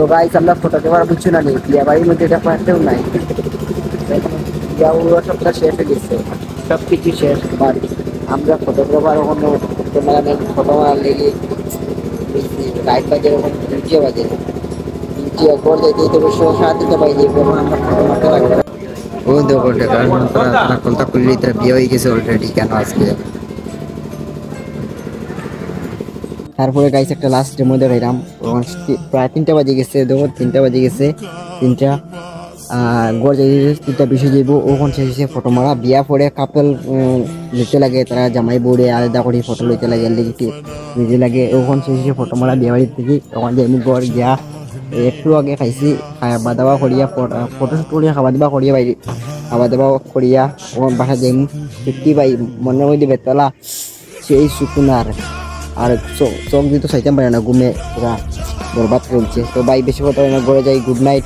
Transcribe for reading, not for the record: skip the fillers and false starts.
তো গাইস আমরা photo camera বুঝছো না নি বিয়া বাড়ির মধ্যে এটা পারতেও নাই বিয়া ওরা সবটা শেষ হয়ে গেছে সব কিছু শেষ বাড়ি আমরা ফটোগ্রাফার ওখানে ক্যামেরাম্যান ফটো মারার লেগে লাইট বাজে ওখানে ডিজে বাজে ডিজে করে যেতে তো বসে সাথে বাজে আমরা ফটো মারতে লাগবে ও দেখো কারণ তারা কলতা করলি তার বিয়ে হয়ে গেছে অলরেডি কেন আজকে তারপরে গাইস একটা লাস্টের মধ্যে রইলাম প্রায় 3টা বাজে গেছে দেখো 3টা বাজে গেছে 3টা গড় যাই 3টা বেশি যাইব ওখানে শেষে ফটো মারা বিয়া পরে কাপল লইতে লাগে তারা জামাই বউরে আলাদা করে ফটো লইতে লাগে নিজে লাগে ওখানে শেষে ফটো মারা বিয়া বাড়ির থেকে ওখানে যাই গড় গিয়া একটু আগে খাইছি খাওয়া দাওয়া করিয়া ফটো শুট করিয়া খাওয়া দাওয়া করিয়া বাইরে খাওয়া দাওয়া করিয়া ওখানে বাসা যাই দেখতে পাই মনের মধ্যে বেতলা সেই সুকুন আর চোখ দিয়ে তো চাইতে পারে না ঘুমে পুরা বরবাদ চলছে তো ভাই বেশি কথা না ঘরে যাই গুড নাইট।